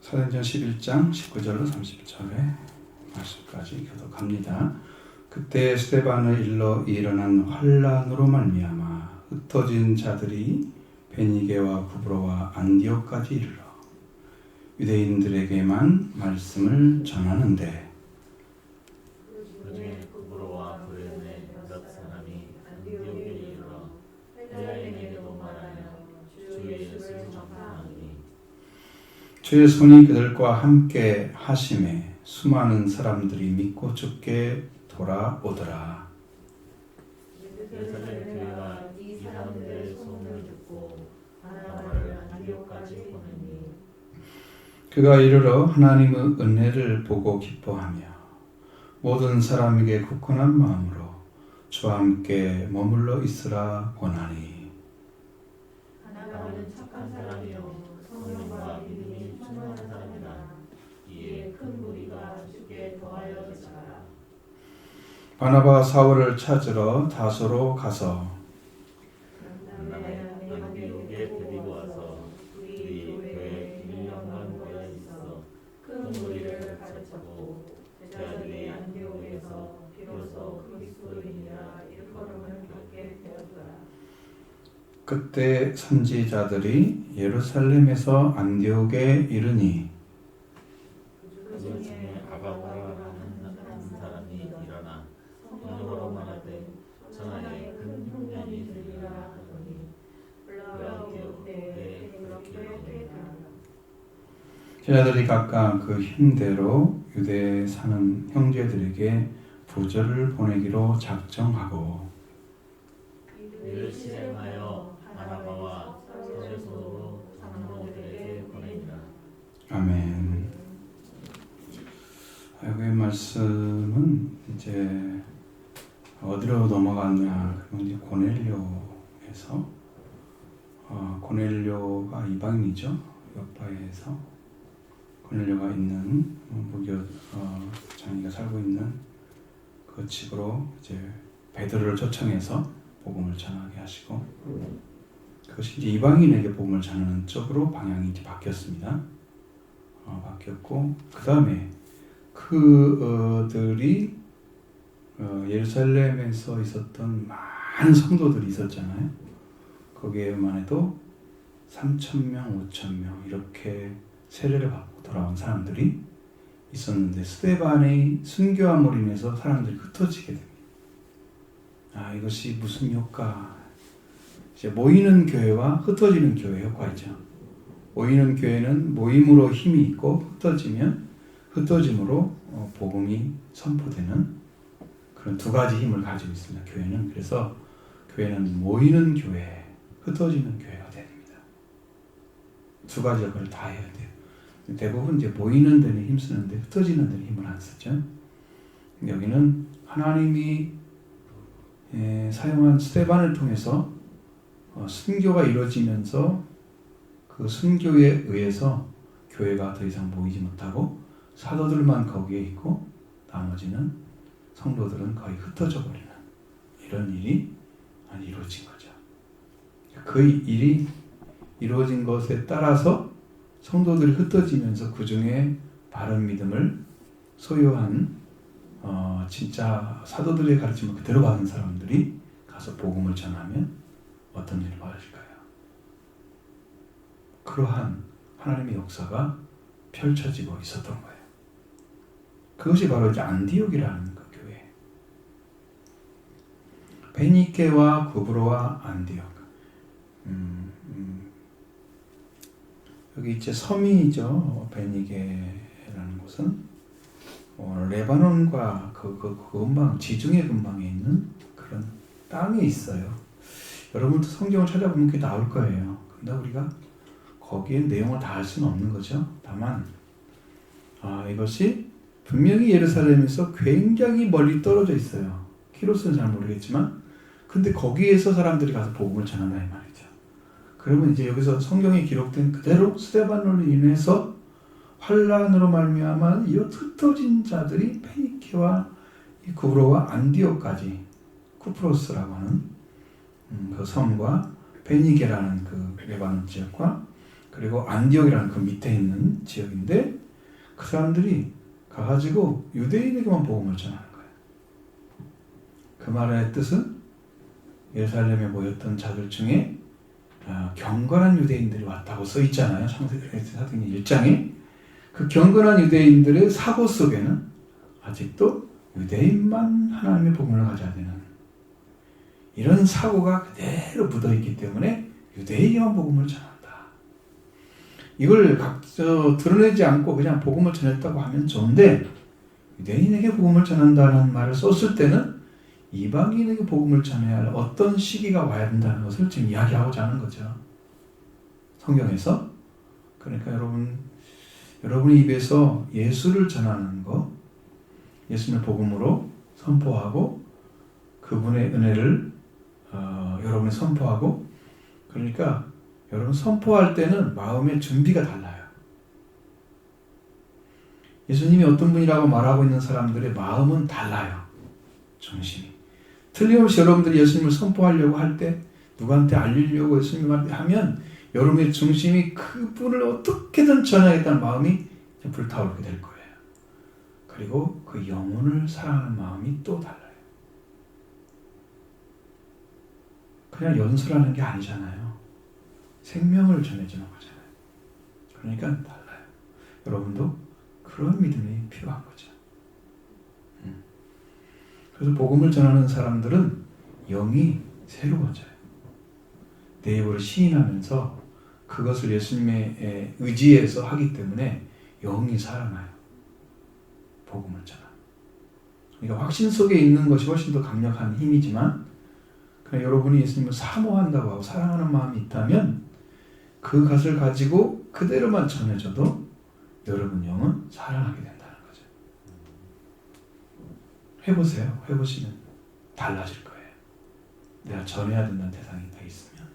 사도행전 11장 19절로 30절의 말씀까지 교독합니다. 그때 스데반의 일로 일어난 환란으로 말미암아 흩어진 자들이 베니게와 구브로와 안디옥까지 이르러 유대인들에게만 말씀을 전하는데 그중에 구브로와 브레네 몇 사람이 안디옥에 이르러 헬라인에게도 말하여 주 예수를 전파하니 주의 손이 그들과 함께 하심에 수많은 사람들이 믿고 주께 돌아오더라. 예루살렘 교회가 이 사람들의 소문을 듣고 바나바를 안디옥까지 보내니 그가 이르러 하나님의 은혜를 보고 기뻐하며 모든 사람에게 굳건한 마음으로 주와 함께 머물러 있으라 권하니 바나바는 착한 사람이요 성령과 믿음이 충만한 사람이라 이에 큰 무리가 주께 더하여 제자라. 바나바가 사울을 찾으러 다소로 가서 만남에 안디옥에 데리고 와서 우리 교회 비밀연관 모여 있어 큰 무리를 가르쳤고 제자들이 안디옥에서 비로소 그리스도인이라 일컬음을 받게 되었더라. 그때 선지자들이 예루살렘에서 안디옥에 이르니 그 중에 아바고라는 사람이 일어나 성령으로 말하되 전하에 큰 흉년이 되리라 하더니 안디옥에 그렇게 되니라. 제자들이 각각 그 힘대로 유대에 사는 형제들에게 부절을 보내기로 작정하고 이를 실행하여 바나바와 사울의 손으로 장로들에게 보내니라. 아멘. 여기의 말씀은 이제 어디로 넘어갔냐? 그럼 이제 고넬료에서 고넬료가 이방인이죠. 요파에서 고넬료가 있는 무교 장이가 살고 있는 그 집으로 이제 베드로를 초청해서 복음을 전하게 하시고 그것이 이제 이방인에게 복음을 전하는 쪽으로 방향이 이제 바뀌었습니다. 바뀌었고 그 다음에 그들이 예루살렘에서 있었던 많은 성도들이 있었잖아요. 거기에만 해도 3,000명, 5,000명 이렇게 세례를 받고 돌아온 사람들이 있었는데 스데반의 순교함으로 인해서 사람들이 흩어지게 됩니다. 이것이 무슨 효과? 이제 모이는 교회와 흩어지는 교회의 효과이죠. 모이는 교회는 모임으로 힘이 있고 흩어지면 흩어짐으로 복음이 선포되는 그런 두 가지 힘을 가지고 있습니다. 교회는 그래서 교회는 모이는 교회, 흩어지는 교회가 됩니다. 두 가지 역할을 다 해야 돼요. 대부분 이제 모이는 데는 힘 쓰는데 흩어지는 데는 힘을 안 쓰죠. 여기는 하나님이 사용한 스데반을 통해서 순교가 이루어지면서 그 순교에 의해서 교회가 더 이상 모이지 못하고 사도들만 거기에 있고 나머지는 성도들은 거의 흩어져 버리는 이런 일이 이루어진 거죠. 그 일이 이루어진 것에 따라서 성도들이 흩어지면서 그 중에 바른 믿음을 소유한 진짜 사도들의 가르침을 그대로 받은 사람들이 가서 복음을 전하면 어떤 일이 벌어질까요? 그러한 하나님의 역사가 펼쳐지고 있었던 거예요. 그것이 바로 이제 안디옥이라는 그 교회. 베니케와 구브로와 안디옥. 여기 이제 섬이죠. 베니게라는 곳은 레바논과 그 근방, 지중해 근방에 있는 그런 땅에 있어요. 여러분도 성경을 찾아보면 그게 나올 거예요. 근데 우리가 거기에 내용을 다 알 수는 없는 거죠. 다만 이것이 분명히 예루살렘에서 굉장히 멀리 떨어져 있어요. 키로수는 잘 모르겠지만 근데 거기에서 사람들이 가서 복음을 전한다 이 말이죠. 그러면 이제 여기서 성경에 기록된 그대로 스데반으로 인해서 환란으로 말미암아 이 흩어진 자들이 페니케와 구브로와 안디옥까지 쿠프로스라고 하는 그 섬과 베니게라는 그 레바논 지역과 그리고 안디옥이라는 그 밑에 있는 지역인데 그 사람들이 가가지고 유대인에게만 복음을 전하는 거예요. 그 말의 뜻은 예루살렘에 모였던 자들 중에 경건한 유대인들이 왔다고 써 있잖아요. 창세기 사도행 1장에. 그 경건한 유대인들의 사고 속에는 아직도 유대인만 하나님의 복음을 가져야 되는 이런 사고가 그대로 묻어있기 때문에 유대인만 복음을 전한다. 이걸 드러내지 않고 그냥 복음을 전했다고 하면 좋은데 유대인에게 복음을 전한다는 말을 썼을 때는 이방인에게 복음을 전해야 할 어떤 시기가 와야 된다는 것을 지금 이야기하고자 하는 거죠. 성경에서. 그러니까 여러분의 입에서 예수를 전하는 것, 예수님의 복음으로 선포하고 그분의 은혜를 여러분이 선포하고, 그러니까 여러분 선포할 때는 마음의 준비가 달라요. 예수님이 어떤 분이라고 말하고 있는 사람들의 마음은 달라요. 중심이. 틀림없이 여러분들이 예수님을 선포하려고 할 때, 누구한테 알리려고 예수님을 하면 여러분의 중심이 그분을 어떻게든 전하겠다는 마음이 불타오르게 될 거예요. 그리고 그 영혼을 사랑하는 마음이 또 달라요. 그냥 연설하는 게 아니잖아요. 생명을 전해주는 거잖아요. 그러니까 달라요. 여러분도 그런 믿음이 필요한 거죠. 그래서 복음을 전하는 사람들은 영이 새로워져요. 내 입으로 시인하면서 그것을 예수님의 의지에서 하기 때문에 영이 살아나요. 복음을 전하. 그러니까 확신 속에 있는 것이 훨씬 더 강력한 힘이지만, 그냥 여러분이 예수님을 사모한다고 하고 사랑하는 마음이 있다면 그것을 가지고 그대로만 전해줘도 여러분 영은 살아나게 된다는 거죠. 해보세요. 해보시면 달라질 거예요. 내가 전해야 된다는 대상이 돼 있으면.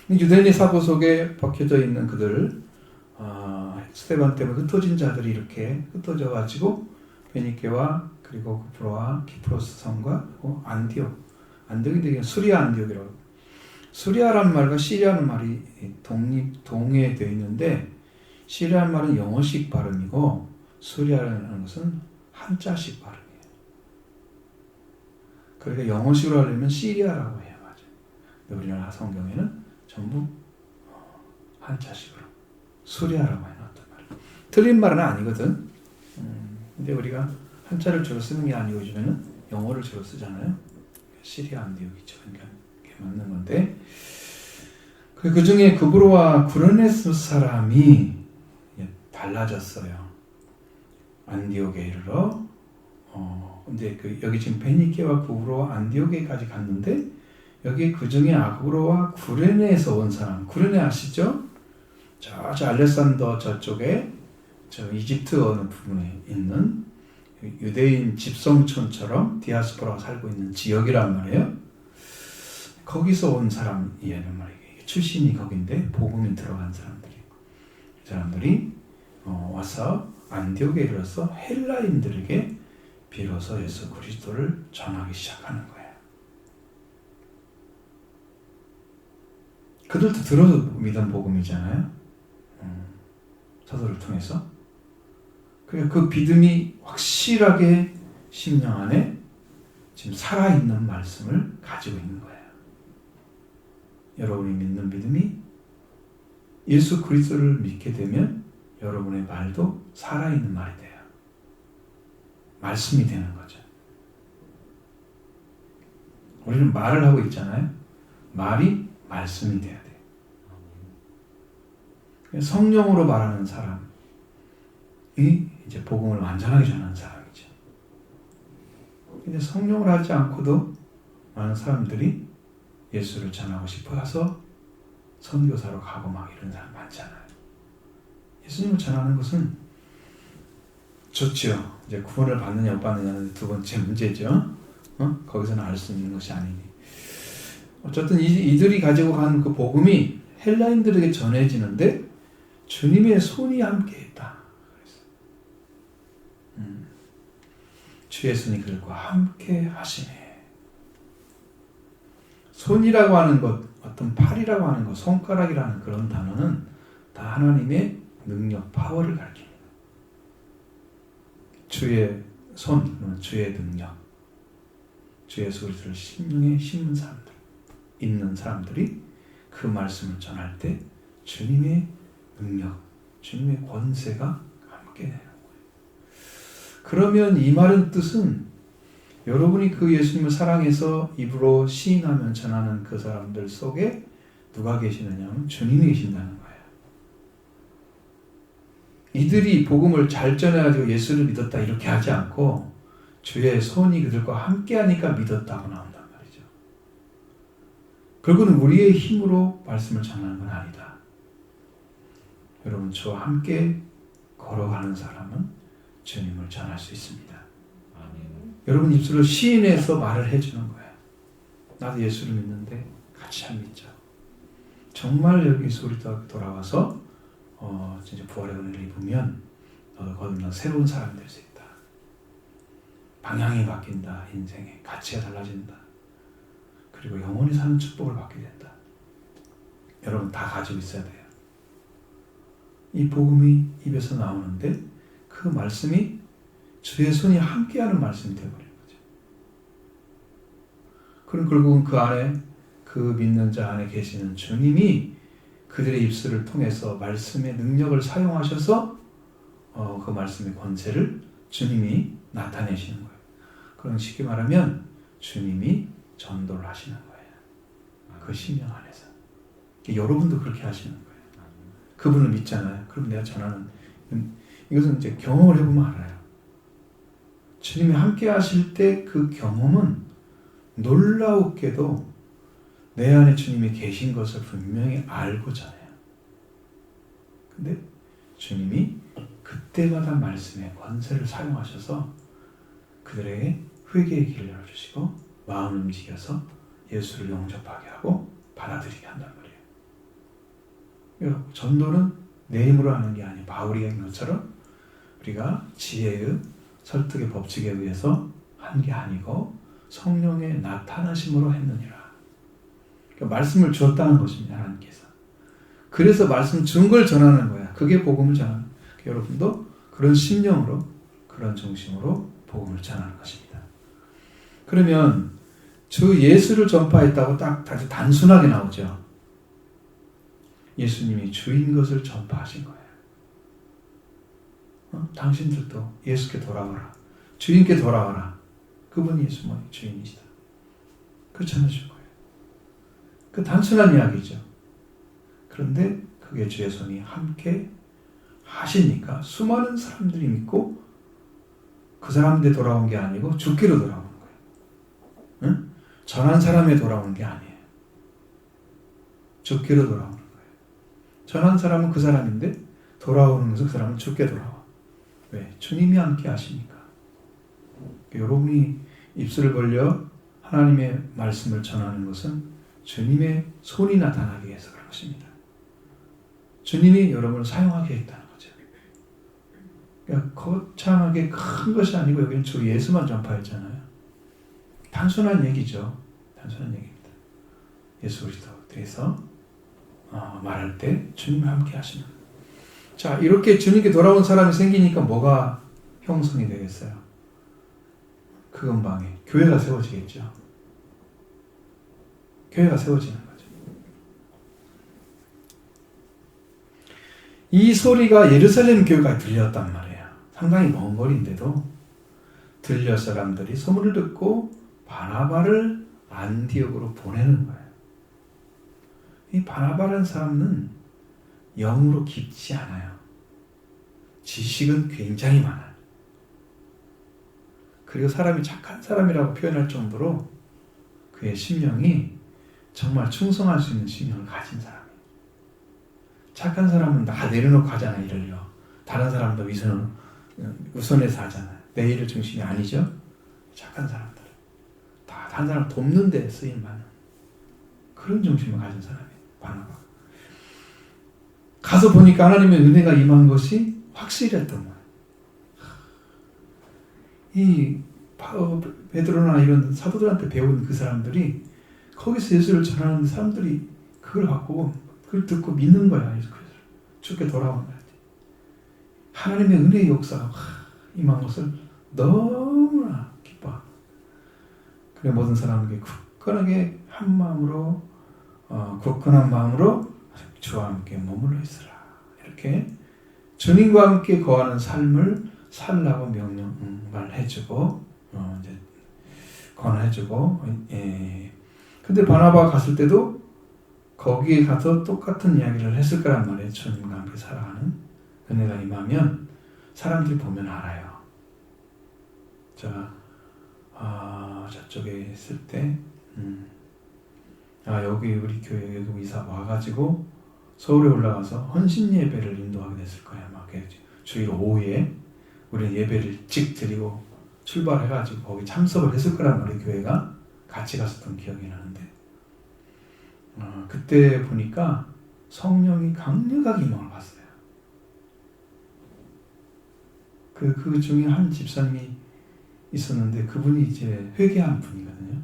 유대인의 사고 속에 박혀져 있는 그들, 스데반 때문에 흩어진 자들이 이렇게 흩어져 가지고 베니케와 그리고 구프로와 키프로스 성과 안디옥이 되게 수리아 안디옥이라고. 수리아라는 말과 시리아는 말이 동해되어 있는데, 시리아는 말은 영어식 발음이고 수리아라는 것은 한자식 발음이에요. 그러니까 영어식으로 하려면 시리아라고 해요. 맞아요. 근데 우리나라 성경에는 전부 한자식으로 수리아라고 해놨단 말이에요. 틀린 말은 아니거든. 근데 우리가 한자를 주로 쓰는 게 아니고 요즘에는 영어를 주로 쓰잖아요. 시리아 안디옥이죠. 그러니까 그게 맞는 건데, 그 중에 구브로와 구르네스 사람이 달라졌어요. 안디옥에 이르러. 근데 여기 지금 베니케와 구브로와 안디옥에까지 갔는데, 여기 그 중에 아구로와 구레네에서 온 사람, 구레네 아시죠? 저 알렉산더 저쪽에 저 이집트 어느 부분에 있는 유대인 집성촌처럼 디아스포라가 살고 있는 지역이란 말이에요. 거기서 온 사람이란 말이에요. 출신이 거긴데 복음이 들어간 사람들이. 그 사람들이 와서 안디옥에 이르러서 헬라인들에게 비로소 예수 그리스도를 전하기 시작하는 거예요. 그들도 들어서 믿은 복음이잖아요. 사도를 통해서. 그 믿음이 확실하게 심령 안에 지금 살아있는 말씀을 가지고 있는 거예요. 여러분이 믿는 믿음이 예수 그리스도를 믿게 되면 여러분의 말도 살아있는 말이 돼요. 말씀이 되는 거죠. 우리는 말을 하고 있잖아요. 말이 말씀이 돼야 돼요. 성령으로 말하는 사람이 이제 복음을 완전하게 전하는 사람이죠. 근데 성령을 하지 않고도 많은 사람들이 예수를 전하고 싶어서 선교사로 가고 막 이런 사람 많잖아요. 예수님을 전하는 것은 좋지요. 이제 구원을 받느냐 못 받느냐는 두 번째 문제죠. 거기서는 알 수 있는 것이 아니니. 어쨌든 이들이 가지고 간 그 복음이 헬라인들에게 전해지는데 주님의 손이 함께했다. 주의 손이 그들과 함께 하시네. 손이라고 하는 것 어떤 팔이라고 하는 것, 손가락이라는 그런 단어는 다 하나님의 능력, 파워를 가리킵니다. 주의 손, 주의 능력, 주의 소리를 심령에 심은 사람들, 있는 사람들이 그 말씀을 전할 때 주님의 능력, 주님의 권세가 함께 되는 거예요. 그러면 이 말은 뜻은 여러분이 그 예수님을 사랑해서 입으로 시인하면 전하는 그 사람들 속에 누가 계시느냐 하면 주님이 계신다는 거예요. 이들이 복음을 잘 전해가지고 예수를 믿었다 이렇게 하지 않고 주의 손이 그들과 함께하니까 믿었다고 나온단 말이죠. 결국은 우리의 힘으로 말씀을 전하는 건 아니다. 여러분, 저와 함께 걸어가는 사람은 주님을 전할 수 있습니다. 여러분 입술로 시인해서 말을 해주는 거예요. 나도 예수를 믿는데 같이 한 믿자. 정말 여기 소리가 돌아와서 진짜 부활의 은혜를 입으면 너도 거듭나 새로운 사람이 될 수 있다. 방향이 바뀐다. 인생의 가치가 달라진다. 그리고 영원히 사는 축복을 받게 된다. 여러분 다 가지고 있어야 돼요. 이 복음이 입에서 나오는데 그 말씀이 주의 손이 함께하는 말씀이 되어버린 거죠. 그럼 결국은 그 안에 그 믿는 자 안에 계시는 주님이 그들의 입술을 통해서 말씀의 능력을 사용하셔서 그 말씀의 권세를 주님이 나타내시는 거예요. 그럼 쉽게 말하면 주님이 전도를 하시는 거예요. 그 심령 안에서. 여러분도 그렇게 하시는 거예요. 그분을 믿잖아요. 그럼 내가 전하는 이것은 이제 경험을 해보면 알아요. 주님이 함께 하실 때 그 경험은 놀라웠게도 내 안에 주님이 계신 것을 분명히 알고 전해요. 근데 주님이 그때마다 말씀의 권세를 사용하셔서 그들에게 회개의 길을 열어주시고 마음을 움직여서 예수를 영접하게 하고 받아들이게 한단 말이에요. 전도는 내 힘으로 하는 게 아니에요. 바울이 한 것처럼 우리가 지혜의 설득의 법칙에 의해서 한 게 아니고 성령의 나타나심으로 했느니라. 그러니까 말씀을 주었다는 것입니다. 하나님께서. 그래서 말씀 준 걸 전하는 거야. 그게 복음을 전하는 거야. 여러분도 그런 심령으로 그런 중심으로 복음을 전하는 것입니다. 그러면 주 예수를 전파했다고 딱 아주 단순하게 나오죠. 예수님이 주인 것을 전파하신 거예요. 당신들도 예수께 돌아와라. 주인께 돌아와라. 그분이 예수님의 주인이시다. 그 전해준 거예요. 그 단순한 이야기죠. 그런데 그게 주의 손이 함께 하시니까 수많은 사람들이 믿고 그 사람한테 돌아온 게 아니고 주께로 돌아오는 거예요. 응? 전한 사람에 돌아오는 게 아니에요. 주께로 돌아오는 거예요. 전한 사람은 그 사람인데 돌아오는 것은 그 사람은 주께 돌아와. 왜? 주님이 함께 하시니까. 여러분이 입술을 벌려 하나님의 말씀을 전하는 것은 주님의 손이 나타나기 위해서 그런 것입니다. 주님이 여러분을 사용하게 했다는 거죠. 그러니까 거창하게 큰 것이 아니고 여기는 주 예수만 전파했잖아요. 단순한 얘기죠. 단순한 얘기입니다. 예수 그리스도에 대해서 말할 때 주님과 함께 하시는. 자, 이렇게 주님께 돌아온 사람이 생기니까 뭐가 형성이 되겠어요? 그 근방에 교회가 세워지겠죠. 교회가 세워지는 거죠. 이 소리가 예루살렘 교회가 들렸단 말이에요. 상당히 먼 거리인데도 들려 사람들이 소문을 듣고 바나바를 안디옥으로 보내는 거예요. 이 바나바라는 사람은 영으로 깊지 않아요. 지식은 굉장히 많아요. 그리고 사람이 착한 사람이라고 표현할 정도로 그의 심령이 정말 충성할 수 있는 심령을 가진 사람이에요. 착한 사람은 다 내려놓고 하잖아요. 일을요. 다른 사람도 우선해서 하잖아요. 내 일을 중심이 아니죠. 착한 사람들 다 다른 사람 돕는 데 쓰임 많은 그런 중심을 가진 사람이에요. 바나바. 가서 보니까 하나님의 은혜가 임한 것이 확실했던 거예요. 이 베드로나 이런 사도들한테 배운 그 사람들이 거기서 예수를 전하는 사람들이 그걸 갖고 그걸 듣고 믿는 거야. 예수 그리스도를. 죽게 돌아온 거야. 하나님의 은혜의 역사가 임한 것을 너무나 기뻐. 그래 모든 사람에게 굳건하게 한 마음으로 굳건한 마음으로 주와 함께 머물러 있으라. 이렇게 주님과 함께 거하는 삶을 살라고 명령을 해주고 이제 권해주고 근데 바나바가 갔을 때도 거기에 가서 똑같은 이야기를 했을 거란 말이에요. 주님과 함께 살아가는 은혜가 임하면 사람들이 보면 알아요. 제가 저쪽에 있을 때 여기 우리 교회 여기 이사 와가지고 서울에 올라가서 헌신 예배를 인도하게 됐을 거예요. 막 주일 오후에 우리는 예배를 일찍 드리고 출발해가지고 거기 참석을 했을 거란 말이에요. 교회가 같이 갔었던 기억이 나는데 그때 보니까 성령이 강력하게 임함을 봤어요. 그 중에 한 집사님이 있었는데 그분이 이제 회개한 분이거든요.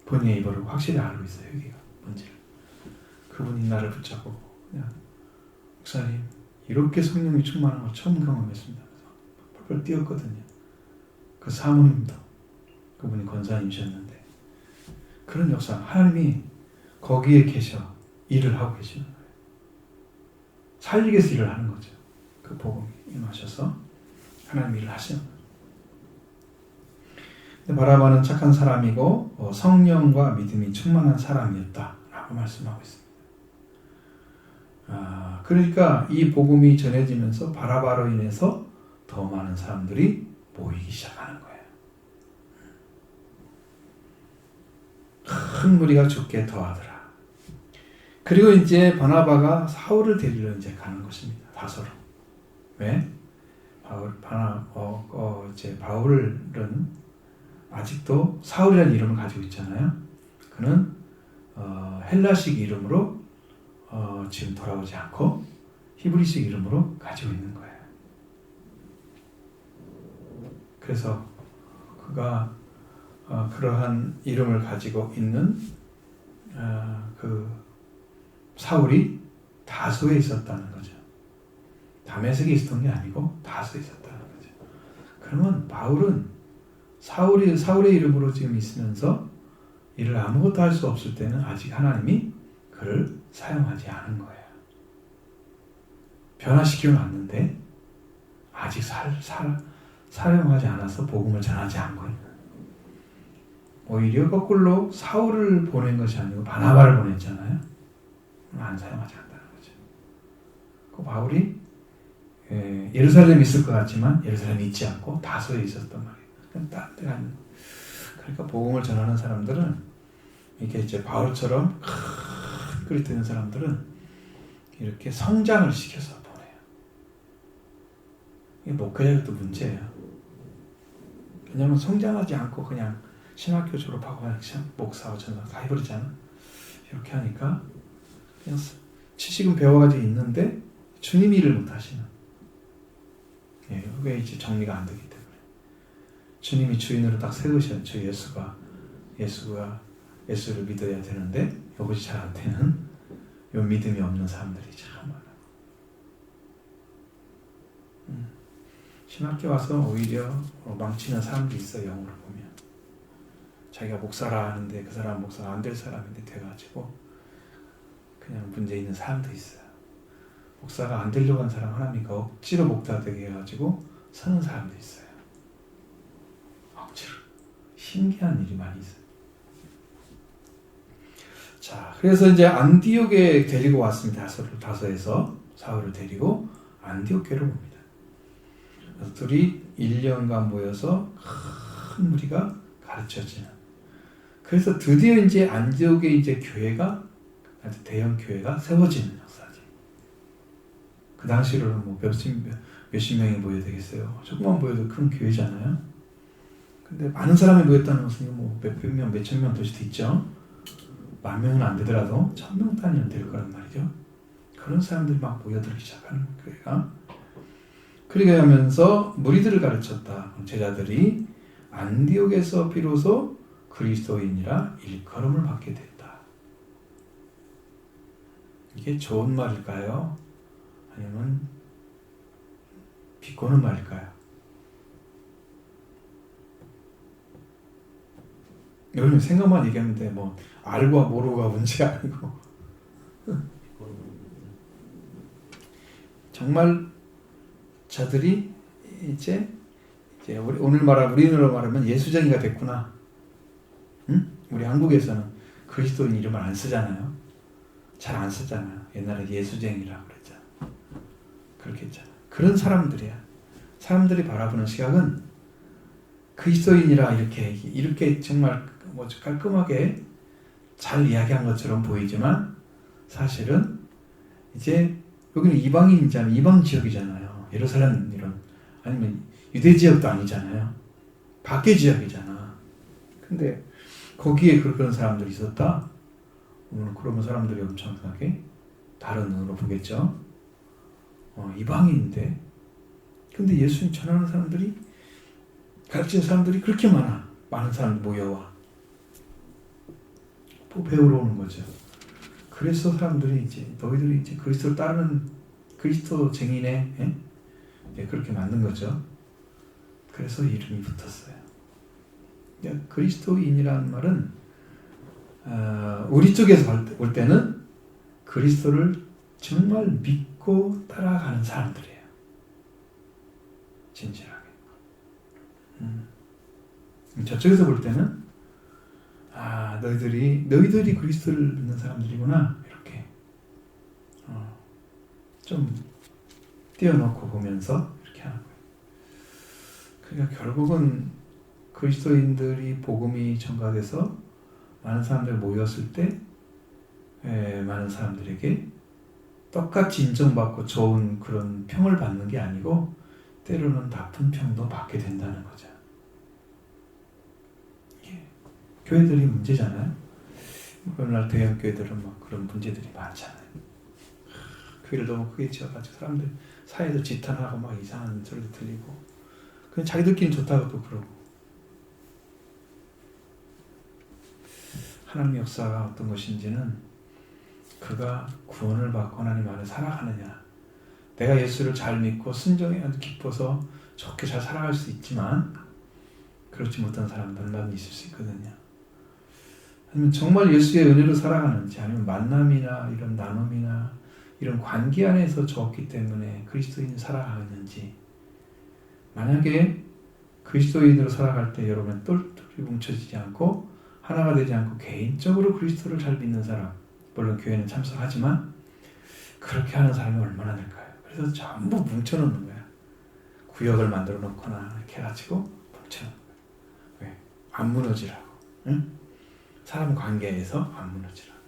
본인의 입으로 확실히 알고 있어요. 회개가 뭔지를. 그분이 나를 붙잡고 그냥 목사님 이렇게 성령이 충만한 걸 처음 경험했습니다. 그래서 펄펄 뛰었거든요. 그 사모님도 그분이 권사님이셨는데 그런 역사 하나님이 거기에 계셔 일을 하고 계시는 거예요. 살리기 위해서 일을 하는 거죠. 그 복음이 임하셔서 하나님 일을 하시는 거예요. 바라바는 착한 사람이고 성령과 믿음이 충만한 사람이었다라고 말씀하고 있습니다. 그러니까 이 복음이 전해지면서 바라바로 인해서 더 많은 사람들이 모이기 시작하는 거예요. 큰 무리가 죽게 더하더라. 그리고 이제 바나바가 사울을 데리러 이제 가는 것입니다. 다소로. 왜? 바울은 아직도 사울이라는 이름을 가지고 있잖아요. 그는 헬라식 이름으로 지금 돌아오지 않고 히브리식 이름으로 가지고 있는 거예요. 그래서 그가 그러한 이름을 가지고 있는 그 사울이 다소에 있었다는 거죠. 다메섹에 있었던 게 아니고 다소에 있었다는 거죠. 그러면 바울은 사울의 이름으로 지금 있으면서 이를 아무것도 할 수 없을 때는 아직 하나님이 그를 사용하지 않은 거예요. 변화시켜 놨는데 아직 사용하지 않아서 복음을 전하지 않고 있는. 오히려 거꾸로 사울을 보낸 것이 아니고 바나바를 보냈잖아요. 안 사용하지 않는다는 거죠. 그 바울이 예루살렘에 있을 것 같지만 예루살렘에 있지 않고 다소에 있었단 말이에요. 딴 데 가는. 그러니까 복음을 전하는 사람들은 이렇게 이제 바울처럼 큰 그릇 되는 사람들은 이렇게 성장을 시켜서 보내요. 이게 목회자도 문제예요. 왜냐하면 성장하지 않고 그냥 신학교 졸업하고 그냥 목사하고 전사 다 해버리잖아. 이렇게 하니까 그냥 지식은 배워가지고 있는데 주님 일을 못 하시는. 그게 이제 정리가 안 되기 때문에 주님이 주인으로 딱 세우신 저 예수를 믿어야 되는데 이것이 잘 안 되는 요 믿음이 없는 사람들이 참 많아. 신학교 와서 오히려 망치는 사람들이 있어. 영어로 보면 자기가 목사라 하는데 그 사람 목사가 안 될 사람인데 돼가지고 그냥 문제 있는 사람도 있어요. 목사가 안 되려고 한 사람 하나님과 억지로 목사 되게 해가지고 서는 사람도 있어요. 억지로. 신기한 일이 많이 있어요. 자, 그래서 이제 안디옥에 데리고 왔습니다. 다소에서 사울을 데리고 안디옥교로 옵니다. 그래서 둘이 1년간 모여서 큰 무리가 가르쳐지는. 그래서 드디어 이제 안디옥에 이제 교회가 아주 대형 교회가 세워지는 역사지. 그 당시로는 뭐 몇십 명이 모여야 되겠어요. 조금만 모여도 큰 교회잖아요. 근데 많은 사람이 모였다는 것은 뭐 몇백 명, 몇천 명 될 수도 있죠. 10,000명은 안 되더라도 1,000명 단위는 될 거란 말이죠. 그런 사람들이 막 모여들기 시작하는 교회가. 그렇게 하면서 무리들을 가르쳤다. 제자들이 안디옥에서 비로소 그리스도인이라 일컬음을 받게 됐다. 이게 좋은 말일까요? 아니면 비꼬는 말일까요? 여러분 생각만 얘기하면 돼. 뭐 알고 모르고가 문제가 아니고 정말 저들이 이제 우리나라로 말하면 예수쟁이가 됐구나. 응? 우리 한국에서는 그리스도인 이름을 안 쓰잖아요. 잘 안 쓰잖아요. 옛날에 예수쟁이라고 그랬잖아. 그렇게 했잖아. 그런 사람들이야. 사람들이 바라보는 시각은 그리스도인이라 이렇게 정말 깔끔하게 잘 이야기한 것처럼 보이지만 사실은 이제 여기는 이방인이잖아요. 이방 지역이잖아요. 예루살렘 이런 아니면 유대 지역도 아니잖아요. 밖의 지역이잖아. 근데 거기에 그런 사람들이 있었다. 그러면 사람들이 엄청나게 다른 눈으로 보겠죠. 이방인인데 근데 예수님 전하는 사람들이 가르치는 사람들이 그렇게 많은 사람들 모여와 배우러 오는 거죠. 그래서 사람들이 이제 너희들이 이제 그리스도를 따르는 그리스도쟁이네, 예? 그렇게 만든 거죠. 그래서 이름이 붙었어요. 그리스도인이라는 말은 우리 쪽에서 올 때는 그리스도를 정말 믿고 따라가는 사람들이에요. 진실하게. 저쪽에서 볼 때는 너희들이 그리스도를 믿는 사람들이구나 이렇게 좀 띄워놓고 보면서 이렇게 하는 거예요. 그러니까 결국은 그리스도인들이 복음이 전가돼서 많은 사람들 모였을 때 많은 사람들에게 똑같이 인정받고 좋은 그런 평을 받는 게 아니고 때로는 나쁜 평도 받게 된다는 거죠. 교회들이 문제잖아요. 오늘날 대형 교회들은 막 그런 문제들이 많잖아요. 교회를 너무 크게 지어가지고 사람들 사이에서 지탄하고 막 이상한 소리도 들리고 그냥 자기들끼리 좋다고 또 그러고 하나님의 역사가 어떤 것인지는 그가 구원을 받고 하나님 안에 살아가느냐 내가 예수를 잘 믿고 순종에 기뻐서 좋게 잘 살아갈 수 있지만 그렇지 못한 사람들은 있을 수 있거든요. 아니면 정말 예수의 은혜로 살아가는지 아니면 만남이나 이런 나눔이나 이런 관계 안에서 좋았기 때문에 그리스도인으로 살아가는지 만약에 그리스도인으로 살아갈 때 여러분 똘똘이 뭉쳐지지 않고 하나가 되지 않고 개인적으로 그리스도를 잘 믿는 사람 물론 교회는 참석하지만 그렇게 하는 사람이 얼마나 될까요? 그래서 전부 뭉쳐놓는 거야. 구역을 만들어 놓거나 이렇게 해가지고 뭉쳐놓는 거야. 왜? 안 무너지라고. 응? 사람 관계에서 안 무너지라고.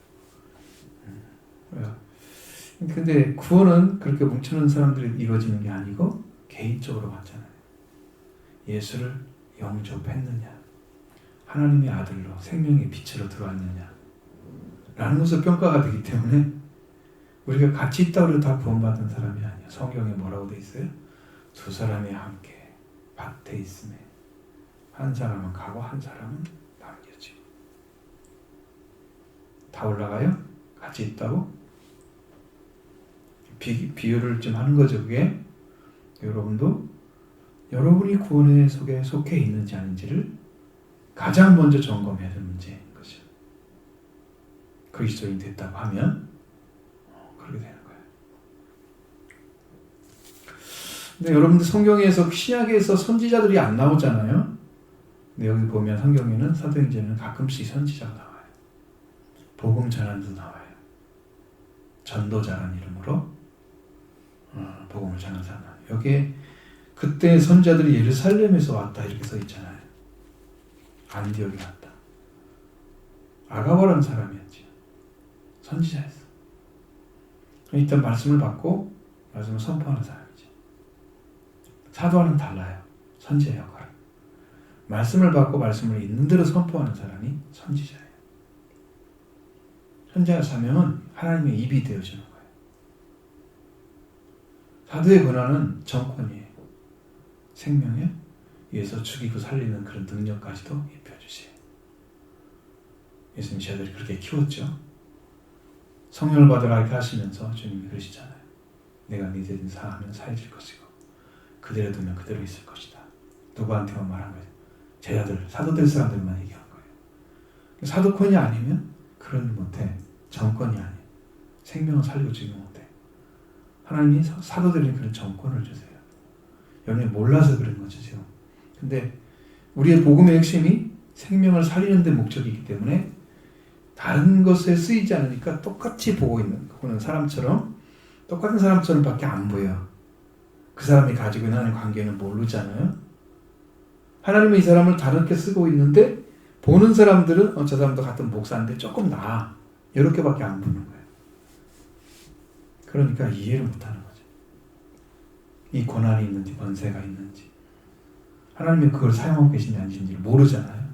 근데 구원은 그렇게 뭉쳐놓은 사람들이 이루어지는 게 아니고 개인적으로 받잖아요. 예수를 영접했느냐 하나님의 아들로 생명의 빛으로 들어왔느냐 라는 것으로 평가가 되기 때문에 우리가 같이 있다고 해도 다 구원받은 사람이 아니야. 성경에 뭐라고 돼 있어요? 두 사람이 함께 밭에 있음에 한 사람은 가고 한 사람은 남겨지고 다 올라가요? 같이 있다고? 비유를 좀 하는 거죠. 그게 여러분도 여러분이 구원의 속에 속해 있는지 아닌지를 가장 먼저 점검해야 될 문제인 거죠. 그리스도인 됐다고 하면 그렇게 되는 거예요. 근데 여러분들 성경에서 신약에서 선지자들이 안 나오잖아요. 근데 여기 보면 성경에는 사도행전에는 가끔씩 선지자가 나와요. 복음 전하는 데 나와요. 전도자라는 이름으로 복음을 전하는 사람. 여기에 그때 선지자들이 예루살렘에서 왔다 이렇게 써 있잖아요. 안디옥에 왔다. 아가바라는 사람이었지. 선지자였어. 일단 말씀을 받고 말씀을 선포하는 사람이지. 사도와는 달라요. 선지자 역할은. 말씀을 받고 말씀을 있는 대로 선포하는 사람이 선지자예요. 선지자의 사명은 하나님의 입이 되어주는 거예요. 사도의 권한은 정권이에요. 생명에 위해서 죽이고 살리는 그런 능력까지도 입혀주세요. 예수님 제자들이 그렇게 키웠죠. 성령을 받으라 이렇게 하시면서 주님이 그러시잖아요. 내가 너희들이 사하면 사해질 것이고 그대로 두면 그대로 있을 것이다. 누구한테만 말한 거예요? 제자들, 사도될 사람들만 얘기한 거예요. 사도권이 아니면 그러지 못해. 정권이 아니에요. 생명을 살려주지 못해. 하나님이 사도들에게 그런 정권을 주세요. 여러분이 몰라서 그런 거죠, 지금. 근데 우리의 복음의 핵심이 생명을 살리는 데 목적이기 때문에 다른 것에 쓰이지 않으니까 똑같이 보고 있는 그는 사람처럼 똑같은 사람처럼 밖에 안 보여. 그 사람이 가지고 있는 하나님의 관계는 모르잖아요. 하나님은 이 사람을 다르게 쓰고 있는데 보는 사람들은 저 사람도 같은 목사인데 조금 나아. 이렇게밖에 안 보는 거예요. 그러니까 이해를 못하는 거죠. 이 권한이 있는지 권세가 있는지 하나님이 그걸 사용하고 계신지 아닌지 모르잖아요.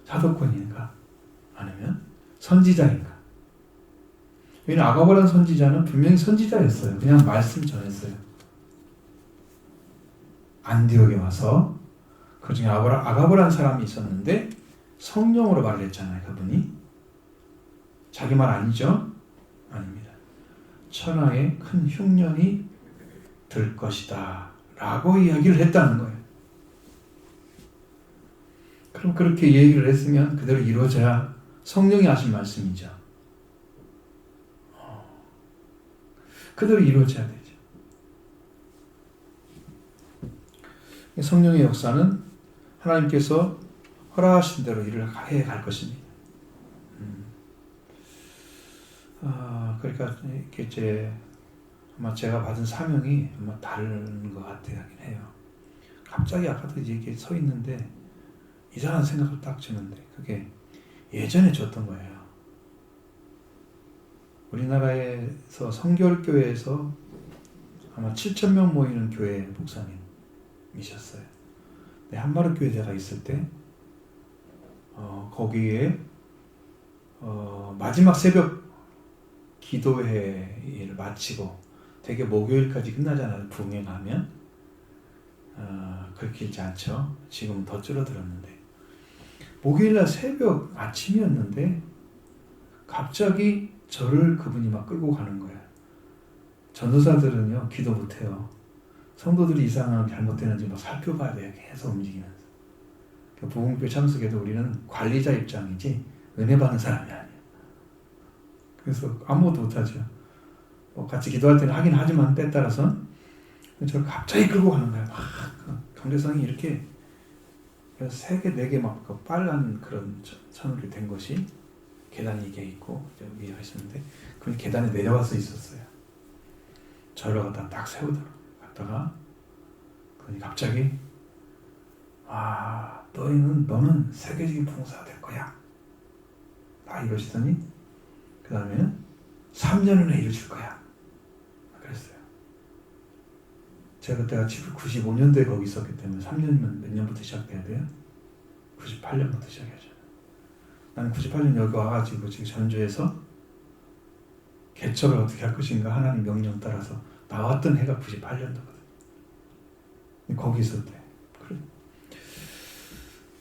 사도권인가 아니면 선지자인가. 여기는 아가보라는 선지자는 분명히 선지자였어요. 그냥 말씀 전했어요. 안디옥에 와서 그 중에 아가보라는 사람이 있었는데 성령으로 말을 했잖아요. 그분이. 자기 말 아니죠? 아닙니다. 천하에 큰 흉년이 들 것이다 라고 이야기를 했다는 거예요. 그럼 그렇게 얘기를 했으면 그대로 이루어져야 성령이 하신 말씀이죠. 그대로 이루어져야 되죠. 성령의 역사는 하나님께서 허락하신 대로 일을 해 갈 것입니다. 그러니까 이게 아마 제가 받은 사명이 아마 다른 것 같긴 해요. 갑자기 아까도 이렇게 서 있는데 이상한 생각을 딱 주는데 그게 예전에 줬던 거예요. 우리나라에서 성결교회에서 아마 7,000명 모이는 교회 목사님이셨어요. 한마루교회 제가 있을 때 거기에 마지막 새벽 기도회를 마치고 되게 목요일까지 끝나잖아요. 부흥회 가면 그렇게 길지 않죠. 지금은 더 줄어들었는데 목요일날 새벽 아침이었는데 갑자기 저를 그분이 막 끌고 가는 거예요. 전도사들은요 기도 못해요. 성도들이 이상하게 잘못되는지 막 살펴봐야 돼요. 계속 움직이면서. 부흥회 참석에도 우리는 관리자 입장이지 은혜 받는 사람이 아니에요. 그래서 아무것도 못하죠. 같이 기도할 때는 하긴 하지만 때에 따라서는 저를 갑자기 끌고 가는 거예요. 막 강대상이 이렇게 3개, 4개 막 빨간 그런 천으로 된 것이 계단이 이게 있고 위에 있었는데 그 계단에 내려와서 있었어요. 저를 갖다 딱 세우더라고요. 갔다가 그분이 갑자기 너는 세계적인 봉사가 될 거야. 딱 이러시더니 그 다음에는 3년 후에 이루어질 거야. 그랬어요. 제가 그때가 95년도에 거기 있었기 때문에 3년이면 몇 년부터 시작돼야 돼요? 98년부터 시작해야죠. 나는 98년 여기 와가지고 지금 전주에서 개척을 어떻게 할 것인가 하나님 명령 따라서 나왔던 해가 98년도거든. 거기 있을 때.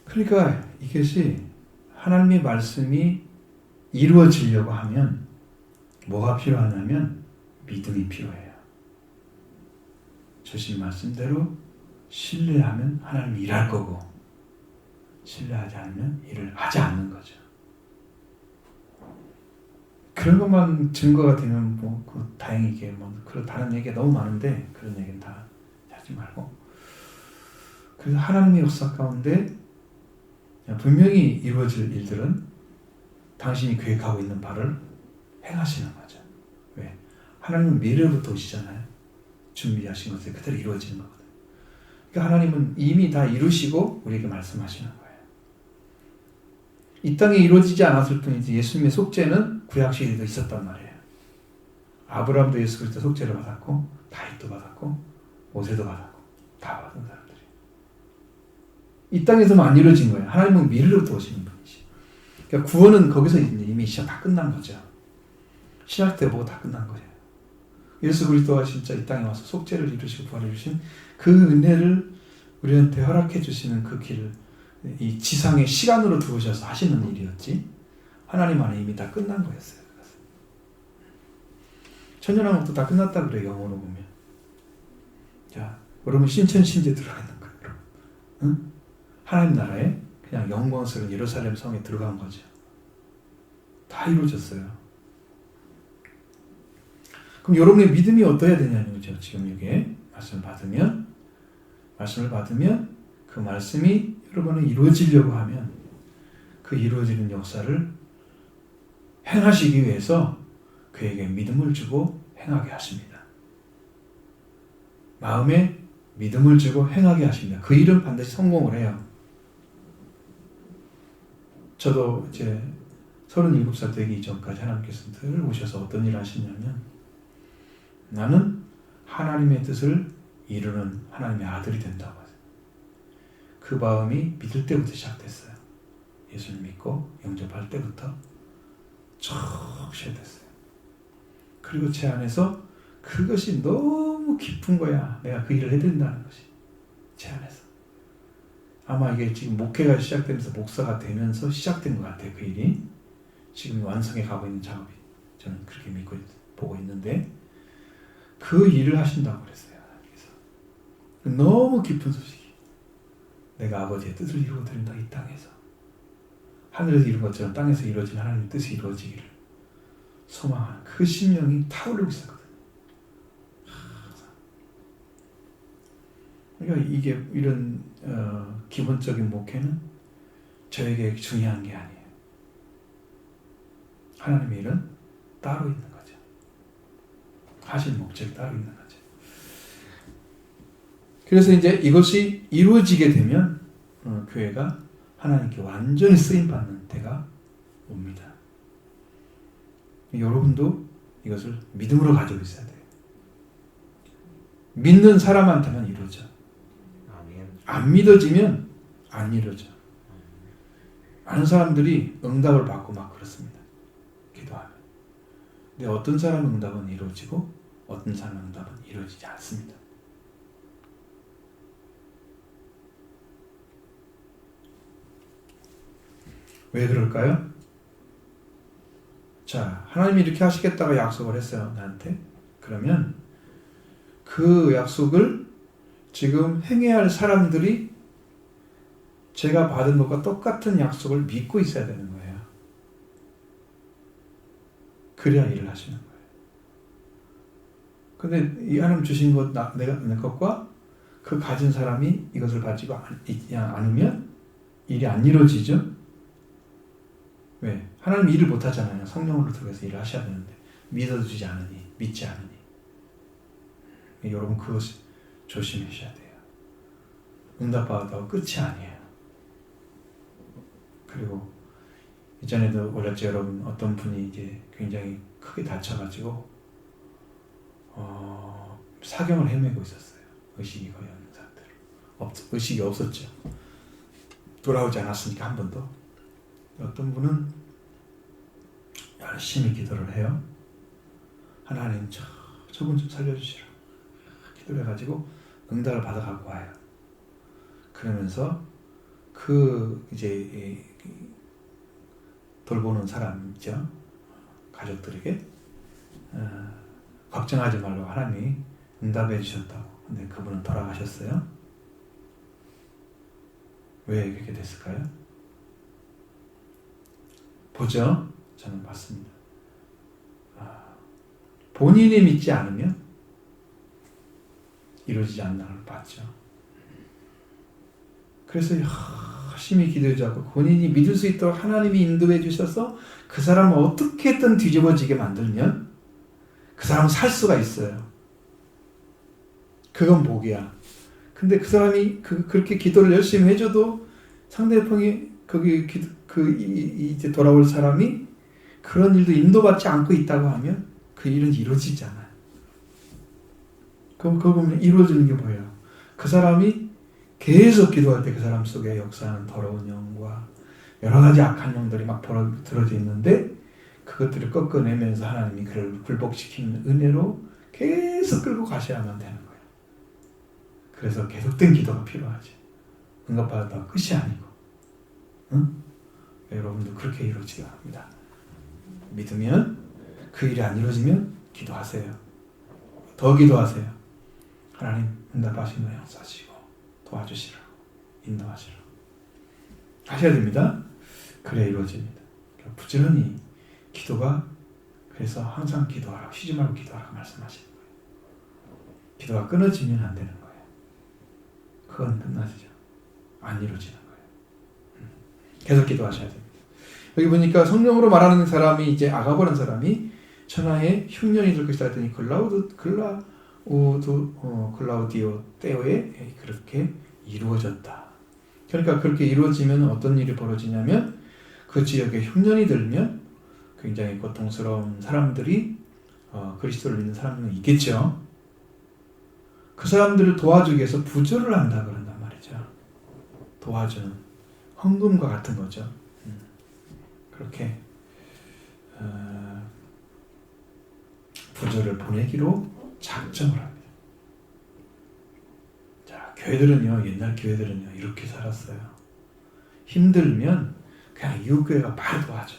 그러니까 이것이 하나님의 말씀이 이루어지려고 하면 뭐가 필요하냐면 믿음이 필요해요. 주신 말씀대로 신뢰하면 하나님이 일할 거고 신뢰하지 않으면 일을 하지 않는 거죠. 그런 것만 증거가 되면 다행이게 그런 다른 얘기가 너무 많은데 그런 얘기는 다 하지 말고 그래서 하나님의 역사 가운데 분명히 이루어질 일들은 당신이 계획하고 있는 바를 행하시는 거죠. 왜? 하나님은 미래로부터 오시잖아요. 준비하신 것을 그대로 이루어지는 거거든요. 그러니까 하나님은 이미 다 이루시고 우리에게 말씀하시는 거예요. 이 땅에 이루어지지 않았을 뿐이지 예수님의 속죄는 구약 시대에도 있었단 말이에요. 아브라함도 예수 그리스도 속죄를 받았고 다윗도 받았고 모세도 받았고 다 받은 사람들이. 이 땅에서만 안 이루어진 거예요. 하나님은 미래로부터 오시는 분이시. 그러니까 구원은 거기서 이미 시작 다 끝난 거죠. 신약 때 보고 다 끝난 거예요. 예수 그리스도가 진짜 이 땅에 와서 속죄를 이루시고 부활을 이루신 그 은혜를 우리한테 허락해 주시는 그 길을 이 지상의 시간으로 들어오셔서 하시는 일이었지 하나님 안에 이미 다 끝난 거였어요. 천년왕국도 다 끝났다 그래 영어로 보면. 자, 여러분 신천신제 들어가 있는 거예요. 여러분. 응? 하나님 나라에 그냥 영광스러운 예루살렘 성에 들어간 거죠. 다 이루어졌어요. 그럼 여러분의 믿음이 어떠해야 되냐는 거죠. 지금 이게 말씀을 받으면 그 말씀이 여러분은 이루어지려고 하면 그 이루어지는 역사를 행하시기 위해서 그에게 믿음을 주고 행하게 하십니다. 마음에 믿음을 주고 행하게 하십니다. 그 일은 반드시 성공을 해요. 저도 이제 37살 되기 이전까지 하나님께서 늘 오셔서 어떤 일을 하시냐면 나는 하나님의 뜻을 이루는 하나님의 아들이 된다고 하세요. 그 마음이 믿을 때부터 시작됐어요. 예수를 믿고 영접할 때부터 쭉 시작됐어요. 그리고 제 안에서 그것이 너무 깊은 거야. 내가 그 일을 해드린다는 것이 제 안에서. 아마 이게 지금 목회가 시작되면서 목사가 되면서 시작된 것 같아요. 그 일이 지금 완성해 가고 있는 작업이 저는 그렇게 믿고 보고 있는데 그 일을 하신다고 그랬어요. 하나님께서. 너무 깊은 소식이 내가 아버지의 뜻을 이루어 드린다. 이 땅에서 하늘에서 이룬 것처럼 땅에서 이루어진 하나님의 뜻이 이루어지기를 소망하는 그 심령이 타오르고 있었거든요. 그러니까 이게 이런 기본적인 목회는 저에게 중요한 게 아니에요. 하나님의 일은 따로 있는 거죠. 하실 목적이 따로 있는 거죠. 그래서 이제 이것이 이루어지게 되면 교회가 하나님께 완전히 쓰임받는 때가 옵니다. 여러분도 이것을 믿음으로 가지고 있어야 돼요. 믿는 사람한테만 이루어져. 안 믿어지면 안 이루어져. 많은 사람들이 응답을 받고 막 그렇습니다. 기도하면. 근데 어떤 사람은 응답은 이루어지고 어떤 사람은 응답은 이루어지지 않습니다. 왜 그럴까요? 자, 하나님이 이렇게 하시겠다고 약속을 했어요. 나한테. 그러면 그 약속을 지금 행해야 할 사람들이 제가 받은 것과 똑같은 약속을 믿고 있어야 되는 거예요. 그래야 일을 하시는 거예요. 근데 이 하나님 주신 것, 내가 내 것과 그 가진 사람이 이것을 가지고 있지 않으면 일이 안 이루어지죠? 왜? 하나님 일을 못 하잖아요. 성령으로 들어가서 일을 하셔야 되는데 믿어주지 않으니, 믿지 않으니. 여러분 그것 조심하셔야 돼요. 응답받았다고 끝이 아니에요. 그리고 이전에도 올렸죠. 여러분 어떤 분이 이제 굉장히 크게 다쳐가지고 사경을 헤매고 있었어요. 의식이 거의 없는 상태로. 의식이 없었죠. 돌아오지 않았으니까 한 번도. 어떤 분은 열심히 기도를 해요. 하나님 저분 좀 살려주시라. 기도를 해가지고 응답을 받아갖고 와요. 그러면서 그 이제 돌보는 사람 있죠. 가족들에게 걱정하지 말고 하나님이 응답해 주셨다고. 근데 그분은 돌아가셨어요. 왜 그렇게 됐을까요? 보죠. 저는 봤습니다. 본인이 믿지 않으면 이루어지지 않는 걸 봤죠. 그래서 열심히 기도하고 본인이 믿을 수 있도록 하나님이 인도해 주셔서 그 사람을 어떻게든 뒤집어지게 만들면 그 사람은 살 수가 있어요. 그건 복이야. 근데 그 사람이 그렇게 기도를 열심히 해줘도 상대방이 이제 돌아올 사람이 그런 일도 인도받지 않고 있다고 하면 그 일은 이루어지지 않아요. 그거 보면 이루어지는 게 뭐예요? 그 사람이 계속 기도할 때 그 사람 속에 역사하는 더러운 영과 여러 가지 악한 영들이 막 들어져 있는데 그것들을 꺾어내면서 하나님이 그를 굴복시키는 은혜로 계속 끌고 가셔야만 되는 거예요. 그래서 계속된 기도가 필요하지. 응답받았다고 끝이 아니고. 응? 여러분도 그렇게 이루어지게 합니다. 믿으면 그 일이 안 이루어지면 기도하세요. 더 기도하세요. 하나님 응답하시는 거 역사하시고 도와주시라고 인도하시라고 하셔야 됩니다. 그래 이루어집니다. 부지런히 기도가 그래서 항상 기도하라고 쉬지 말고 기도하라고 말씀하시는 거예요. 기도가 끊어지면 안 되는 거예요. 그건 끝나지죠. 안 이루어지는 거예요. 계속 기도하셔야 됩니다. 여기 보니까 성령으로 말하는 사람이 이제 아가보라는 사람이 천하의 흉년이 될 것이다 했더니 글라우디오 때오에 그렇게 이루어졌다. 그러니까 그렇게 이루어지면 어떤 일이 벌어지냐면 그 지역에 흉년이 들면 굉장히 고통스러운 사람들이 그리스도를 믿는 사람들은 있겠죠. 그 사람들을 도와주기 위해서 부조를 한다 그런단 말이죠. 도와주는 헌금과 같은 거죠. 그렇게 부조를 보내기로 작정을 합니다. 자, 교회들은요, 옛날 교회들은요 이렇게 살았어요. 힘들면 그냥 이웃교회가 바로 도와줘.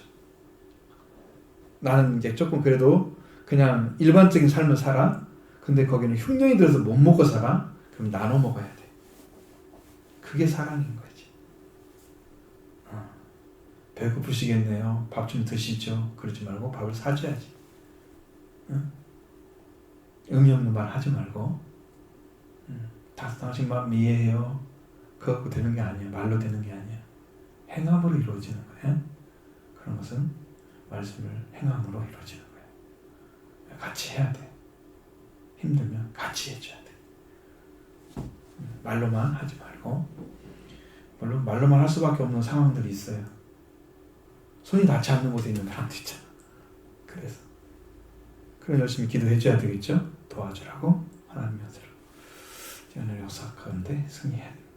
나는 이제 조금 그래도 그냥 일반적인 삶을 살아. 근데 거기는 흉년이 들어서 못 먹고 살아. 그럼 나눠 먹어야 돼. 그게 사랑인 거지. 배고프시겠네요. 밥 좀 드시죠. 그러지 말고 밥을 사줘야지. 의미 없는 말 하지 말고. 당신 마음 이해해요. 그거 갖고 되는 게 아니야. 말로 되는 게 아니야. 행함으로 이루어지는 거예요. 그런 것은 말씀을 행함으로 이루어지는 거예요. 같이 해야 돼. 힘들면 같이 해줘야 돼. 말로만 하지 말고. 물론 말로만 할 수밖에 없는 상황들이 있어요. 손이 닿지 않는 곳에 있는 사람도 있잖아. 그래서 그럼 열심히 기도해줘야 되겠죠. 도와주라고 하나님 면서로 오늘 역사하는데 승리해야 됩니다.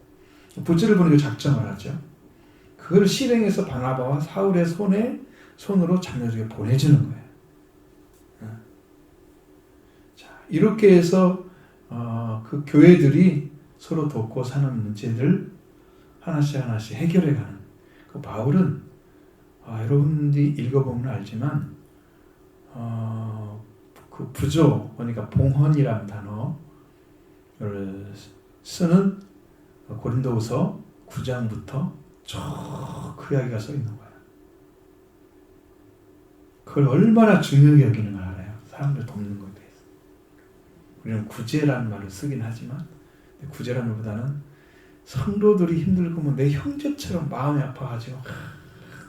부지를 보내고 작정을 하죠. 그걸 실행해서 바나바와 사울의 손으로 장로에게 보내주는 거예요. 자, 이렇게 해서 그 교회들이 서로 돕고 사는 문제들 하나씩 해결해가는. 그 바울은 여러분들이 읽어보면 알지만 그 부조, 그러니까 봉헌이라는 단어를 쓰는 고린도후서 9장부터 쭉 그 이야기가 써 있는 거야. 그걸 얼마나 중요하게 여기는 걸 알아요. 사람들 돕는 것에 대해서. 우리는 구제라는 말을 쓰긴 하지만 구제라는 것보다는 성도들이 힘들고 뭐 내 형제처럼 마음이 아파가지고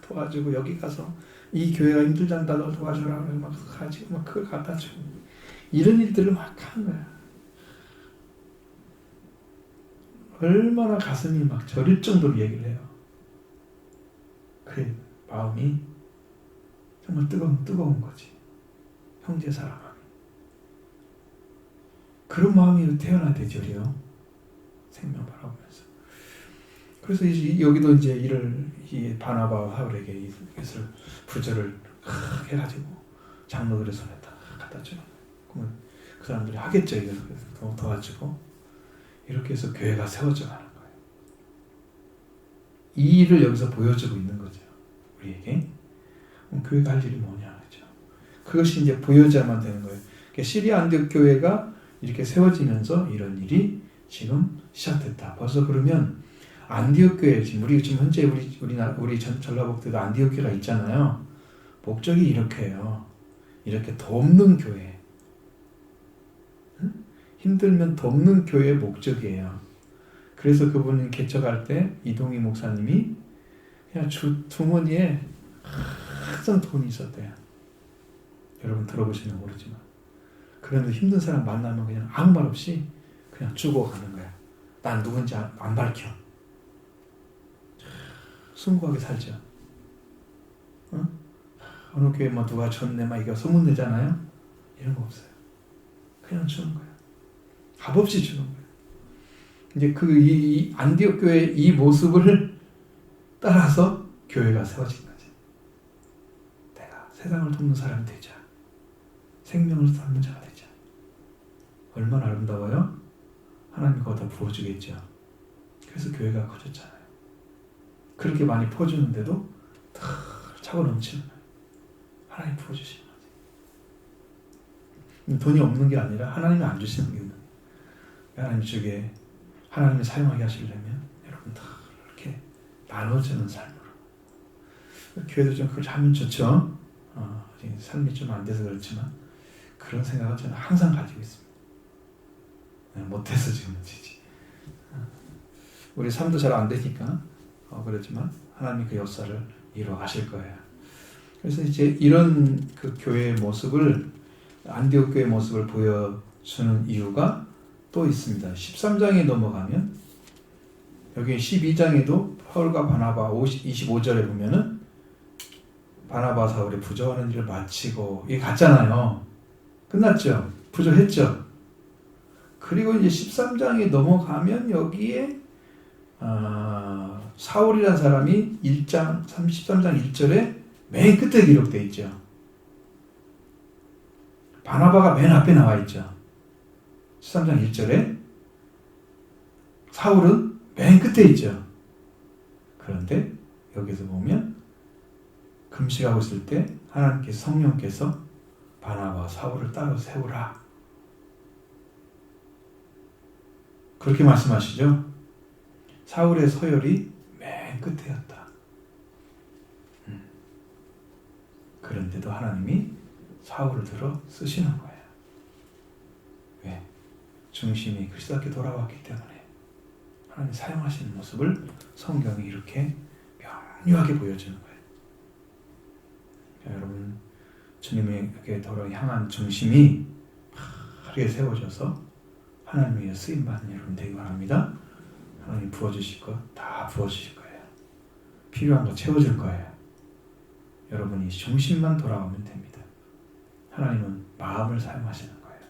도와주고 여기 가서 이 교회가 힘들단다 너 도와주라 막 가지고 막 그걸 갖다 주고 이런 일들을 막 하는 거야. 얼마나 가슴이 막 저릴 정도로 얘기를 해요. 그 마음이 정말 뜨거운 거지. 형제 사랑함이. 그런 마음이 태어나야 되죠, 우리요. 생명 바라보면서. 그래서 이제 여기도 이제 이 바나바와 사울에게 이것을 부조를 크게 해가지고 장로들의 손에 다 갖다 주는 거예요. 그러면 그 사람들이 하겠죠, 이걸 도와주고 이렇게 해서 교회가 세워져 가는 거예요. 이 일을 여기서 보여주고 있는 거죠, 우리에게. 그럼 교회가 할 일이 뭐냐, 그죠? 그것이 이제 보여져야만 되는 거예요. 그러니까 시리아 안디옥 교회가 이렇게 세워지면서 이런 일이 지금 시작됐다. 벌써 그러면 안디옥 교회 지금 현재 우리 전라북도에도 안디옥 교회가 있잖아요. 목적이 이렇게요. 이렇게 돕는 교회. 응? 힘들면 돕는 교회의 목적이에요. 그래서 그분이 개척할 때 이동희 목사님이 그냥 주머니에 항상 돈이 있었대요. 여러분 들어보시면 모르지만. 그런데 힘든 사람 만나면 그냥 아무 말 없이 그냥 주고 가는 거야. 난 누군지 안 밝혀. 순수하게 살죠. 어느 교회 뭐 누가 줬네 막 이거 소문내잖아요. 이런 거 없어요. 그냥 주는 거야. 값없이 주는 거야. 이제 이 안디옥 교회의 이 모습을 따라서 교회가 세워진 거지. 내가 세상을 돕는 사람이 되자. 생명을 삶는 자가 되자. 얼마나 아름다워요? 하나님 거기다 부어주겠죠. 그래서 교회가 커졌잖아요. 그렇게 많이 퍼주는데도 더 차고 넘치는 거예요. 하나님 부어주시는 거지. 돈이 없는 게 아니라 하나님이 안 주시는 게 있는 거예요. 하나님 쪽에 하나님이 사용하게 하시려면 여러분 다 이렇게 나눠주는 삶으로. 교회도 좀 그걸 하면 좋죠. 삶이 좀 안 돼서 그렇지만 그런 생각을 저는 항상 가지고 있습니다. 못해서 지금 문제지. 우리 삶도 잘 안 되니까 그렇지만 하나님이 그 역사를 이루어 가실 거예요. 그래서 이제 이런 그 교회의 모습을 안디옥 교회의 모습을 보여주는 이유가 또 있습니다. 13장에 넘어가면 여기 12장에도 바울과 바나바 25절에 보면은 바나바 사울의 부조하는 일을 마치고 이게 갔잖아요. 끝났죠. 부조했죠. 그리고 이제 13장에 넘어가면 여기에 사울이라는 사람이 13장 1절에 맨 끝에 기록되어 있죠. 바나바가 맨 앞에 나와 있죠. 13장 1절에 사울은 맨 끝에 있죠. 그런데 여기서 보면 금식하고 있을 때 하나님께서 성령께서 바나바와 사울을 따로 세우라. 그렇게 말씀하시죠. 사울의 서열이 맨 끝에였다. 그런데도 하나님이 사울을 들어 쓰시는 거예요. 왜? 중심이 그리스도께 돌아왔기 때문에 하나님 사용하시는 모습을 성경이 이렇게 명료하게 보여주는 거예요. 여러분, 주님에게 향한 중심이 바르게 세워져서 하나님 위해 쓰임받는 여러분 되기 바랍니다. 하나님 부어주실 것 다 부어주실 거예요. 필요한 거 채워줄 거예요. 여러분이 중심만 돌아오면 됩니다. 하나님은 마음을 사용하시는 거예요.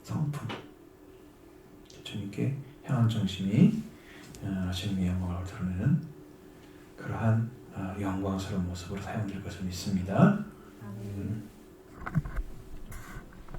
성품. 주님께 향한 중심이 주님의 영광을 드러내는 그러한 영광스러운 모습으로 사용될 것을 믿습니다.